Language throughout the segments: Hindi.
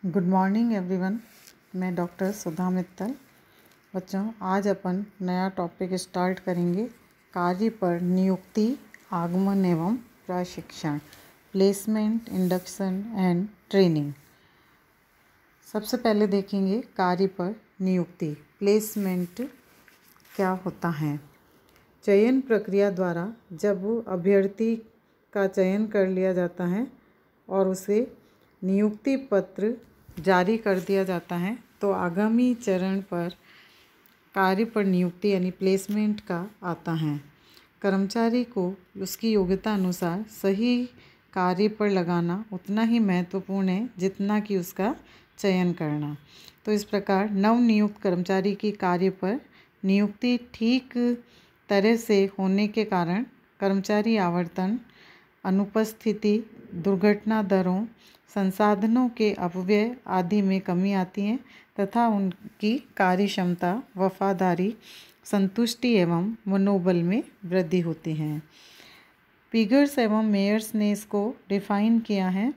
Good morning everyone. मैं डॉक्टर सुधा मित्तल। बच्चों, आज अपन नया टॉपिक स्टार्ट करेंगे। कार्य पर नियुक्ति, आगमन एवं प्रशिक्षण, प्लेसमेंट, इंडक्शन एंड ट्रेनिंग। सबसे पहले देखेंगे कार्य पर नियुक्ति, प्लेसमेंट क्या होता है। चयन प्रक्रिया द्वारा जब अभ्यर्थी का चयन कर लिया जाता है और उसे नियुक्ति पत्र जारी कर दिया जाता है तो आगामी चरण पर कार्य पर नियुक्ति यानी प्लेसमेंट का आता है। कर्मचारी को उसकी योग्यता अनुसार सही कार्य पर लगाना उतना ही महत्वपूर्ण है जितना कि उसका चयन करना। तो इस प्रकार नवनियुक्त कर्मचारी की कार्य पर नियुक्ति ठीक तरह से होने के कारण कर्मचारी आवर्तन, अनुपस्थिति, दुर्घटना दरों, संसाधनों के अपव्यय आदि में कमी आती है तथा उनकी कार्य क्षमता, वफादारी, संतुष्टि एवं मनोबल में वृद्धि होती है। पिगर्स एवं मेयर्स ने इसको डिफाइन किया है।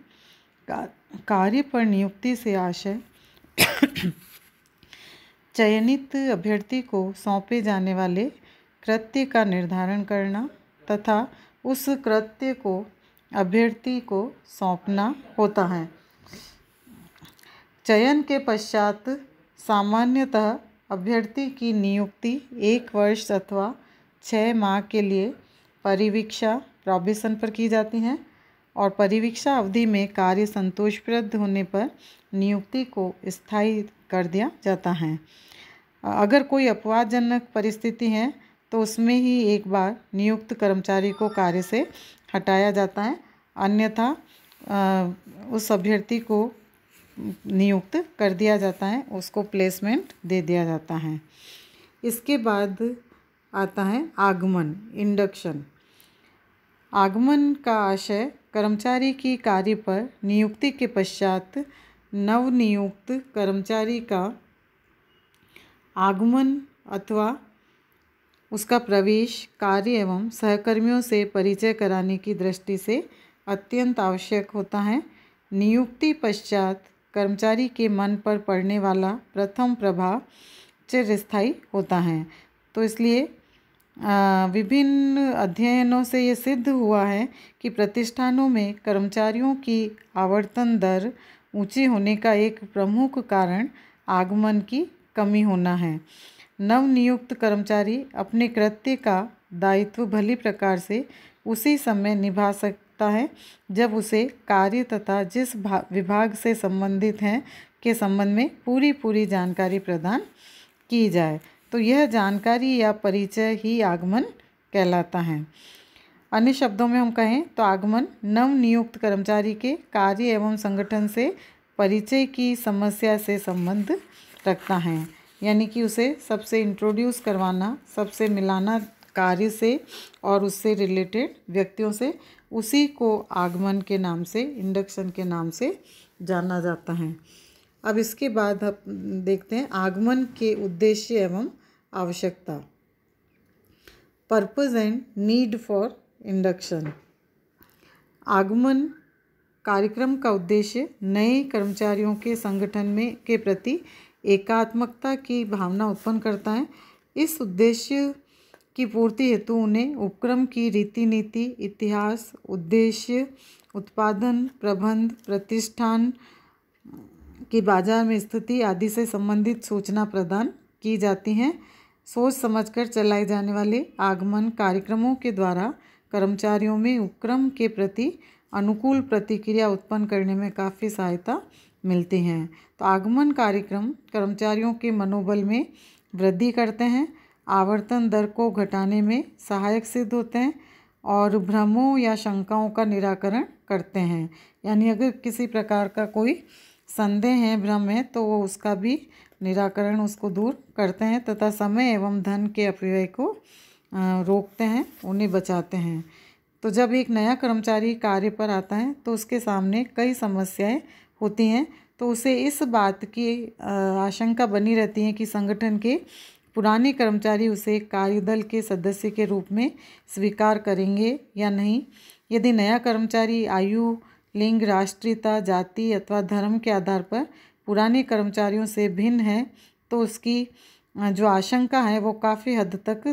कार्य पर नियुक्ति से आशय चयनित अभ्यर्थी को सौंपे जाने वाले कृत्य का निर्धारण करना तथा उस कृत्य को अभ्यर्थी को सौंपना होता है। चयन के पश्चात सामान्यतः अभ्यर्थी की नियुक्ति 1 वर्ष अथवा 6 माह के लिए परिवीक्षा प्रोबेशन पर की जाती है और परिवीक्षा अवधि में कार्य संतोषप्रद होने पर नियुक्ति को स्थायी कर दिया जाता है। अगर कोई अपवादजनक परिस्थिति है तो उसमें ही एक बार नियुक्त कर्मचारी को कार्य से हटाया जाता है, अन्यथा उस अभ्यर्थी को नियुक्त कर दिया जाता है, उसको प्लेसमेंट दे दिया जाता है। इसके बाद आता है आगमन, इंडक्शन। आगमन का आशय कर्मचारी की कार्य पर नियुक्ति के पश्चात नवनियुक्त कर्मचारी का आगमन अथवा उसका प्रवेश कार्य एवं सहकर्मियों से परिचय कराने की दृष्टि से अत्यंत आवश्यक होता है। नियुक्ति पश्चात कर्मचारी के मन पर पड़ने वाला प्रथम प्रभाव चिरस्थायी होता है। तो इसलिए विभिन्न अध्ययनों से ये सिद्ध हुआ है कि प्रतिष्ठानों में कर्मचारियों की आवर्तन दर ऊंची होने का एक प्रमुख कारण आगमन की कमी होना है। नवनियुक्त कर्मचारी अपने कृत्य का दायित्व भली प्रकार से उसी समय निभा सकता है जब उसे कार्य तथा जिस विभाग से संबंधित है के संबंध में पूरी जानकारी प्रदान की जाए। तो यह जानकारी या परिचय ही आगमन कहलाता है। अन्य शब्दों में हम कहें तो आगमन नवनियुक्त कर्मचारी के कार्य एवं संगठन से परिचय की समस्या से संबंध रखता है, यानी कि उसे सबसे इंट्रोड्यूस करवाना, सबसे मिलाना कार्य से और उससे रिलेटेड व्यक्तियों से, उसी को आगमन के नाम से, इंडक्शन के नाम से जाना जाता है। अब इसके बाद हम देखते हैं आगमन के उद्देश्य एवं आवश्यकता, purpose and need for induction. आगमन कार्यक्रम का उद्देश्य नए कर्मचारियों के संगठन में के प्रति एकात्मकता की भावना उत्पन्न करता है। इस उद्देश्य की पूर्ति हेतु उन्हें उपक्रम की रीति नीति, इतिहास, उद्देश्य, उत्पादन, प्रबंध, प्रतिष्ठान की बाजार में स्थिति आदि से संबंधित सूचना प्रदान की जाती हैं। सोच समझकर चलाए जाने वाले आगमन कार्यक्रमों के द्वारा कर्मचारियों में उपक्रम के प्रति अनुकूल प्रतिक्रिया उत्पन्न करने में काफ़ी सहायता मिलती हैं। तो आगमन कार्यक्रम कर्मचारियों के मनोबल में वृद्धि करते हैं, आवर्तन दर को घटाने में सहायक सिद्ध होते हैं और भ्रमों या शंकाओं का निराकरण करते हैं। यानी अगर किसी प्रकार का कोई संदेह है, भ्रम है, तो वो उसका भी निराकरण उसको दूर करते हैं तथा समय एवं धन के अपव्यय को रोकते हैं, उन्हें बचाते हैं। तो जब एक नया कर्मचारी कार्य पर आता है तो उसके सामने कई समस्याएं होती हैं, तो उसे इस बात की आशंका बनी रहती है कि संगठन के पुराने कर्मचारी उसे कार्यदल के सदस्य के रूप में स्वीकार करेंगे या नहीं। यदि नया कर्मचारी आयु लिंग, राष्ट्रीयता, जाति अथवा धर्म के आधार पर पुराने कर्मचारियों से भिन्न है तो उसकी जो आशंका है वो काफ़ी हद तक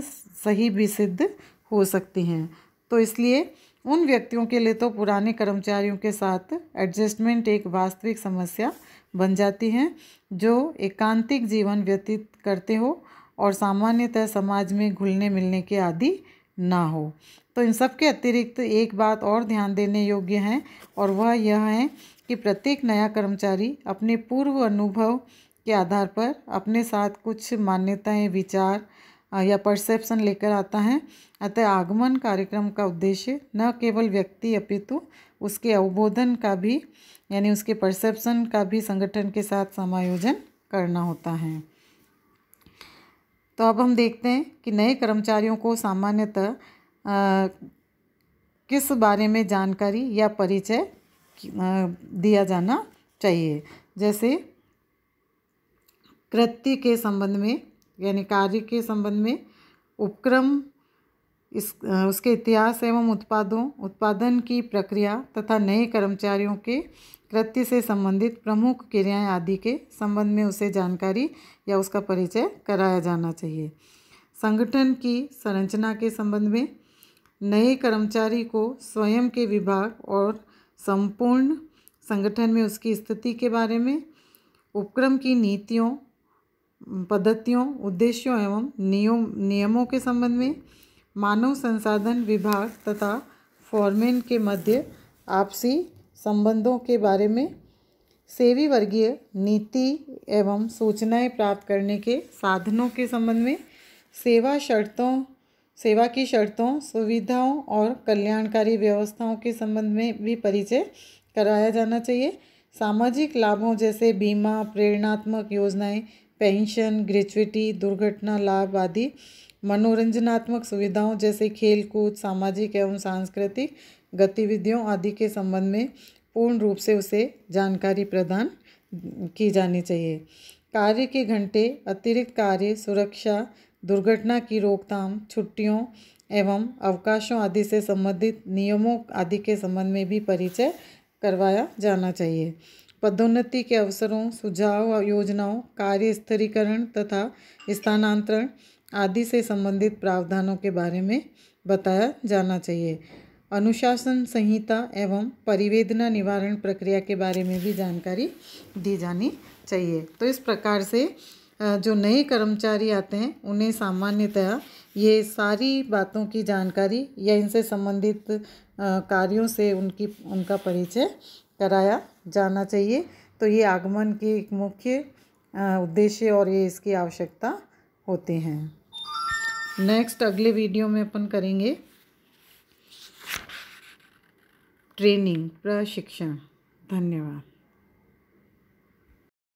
सही भी सिद्ध हो सकती हैं। तो इसलिए उन व्यक्तियों के लिए तो पुराने कर्मचारियों के साथ एडजस्टमेंट एक वास्तविक समस्या बन जाती हैं जो एकांतिक जीवन व्यतीत करते हो और सामान्यतः समाज में घुलने मिलने के आदि ना हो। तो इन सब के अतिरिक्त एक बात और ध्यान देने योग्य है और वह यह है कि प्रत्येक नया कर्मचारी अपने पूर्व अनुभव के आधार पर अपने साथ कुछ मान्यताएं, विचार या परसेप्शन लेकर आता है। अतः आगमन कार्यक्रम का उद्देश्य न केवल व्यक्ति अपितु उसके अवबोधन का भी यानी उसके परसेप्शन का भी संगठन के साथ समायोजन करना होता है। तो अब हम देखते हैं कि नए कर्मचारियों को सामान्यतः किस बारे में जानकारी या परिचय दिया जाना चाहिए। जैसे कृत्य के संबंध में यानी कार्य के संबंध में, उपक्रम, उसके इतिहास एवं उत्पादन की प्रक्रिया तथा नए कर्मचारियों के कृत्य से संबंधित प्रमुख क्रियाएं आदि के संबंध में उसे जानकारी या उसका परिचय कराया जाना चाहिए। संगठन की संरचना के संबंध में नए कर्मचारी को स्वयं के विभाग और संपूर्ण संगठन में उसकी स्थिति के बारे में, उपक्रम की नीतियों, पद्धतियों, उद्देश्यों एवं नियमों के संबंध में, मानव संसाधन विभाग तथा फॉरमैन के मध्य आपसी संबंधों के बारे में, सेवी वर्गीय नीति एवं सूचनाएं प्राप्त करने के साधनों के संबंध में, सेवा की शर्तों, सुविधाओं और कल्याणकारी व्यवस्थाओं के संबंध में भी परिचय कराया जाना चाहिए। सामाजिक लाभों जैसे बीमा, प्रेरणात्मक योजनाएं, पेंशन, ग्रेच्युटी, दुर्घटना लाभ आदि, मनोरंजनात्मक सुविधाओं जैसे खेलकूद, सामाजिक एवं सांस्कृतिक गतिविधियों आदि के संबंध में पूर्ण रूप से उसे जानकारी प्रदान की जानी चाहिए। कार्य के घंटे, अतिरिक्त कार्य, सुरक्षा, दुर्घटना की रोकथाम, छुट्टियों एवं अवकाशों आदि से संबंधित नियमों आदि के संबंध में भी परिचय करवाया जाना चाहिए। पदोन्नति के अवसरों, सुझाव, योजनाओं, कार्य स्थिरीकरण तथा स्थानांतरण आदि से संबंधित प्रावधानों के बारे में बताया जाना चाहिए। अनुशासन संहिता एवं परिवेदना निवारण प्रक्रिया के बारे में भी जानकारी दी जानी चाहिए। तो इस प्रकार से जो नए कर्मचारी आते हैं उन्हें सामान्यतः ये सारी बातों की जानकारी या इनसे संबंधित कार्यों से उनका परिचय कराया जाना चाहिए। तो ये आगमन की एक मुख्य उद्देश्य और ये इसकी आवश्यकता होती हैं। नेक्स्ट अगले वीडियो में अपन करेंगे ट्रेनिंग, प्रशिक्षण। धन्यवाद।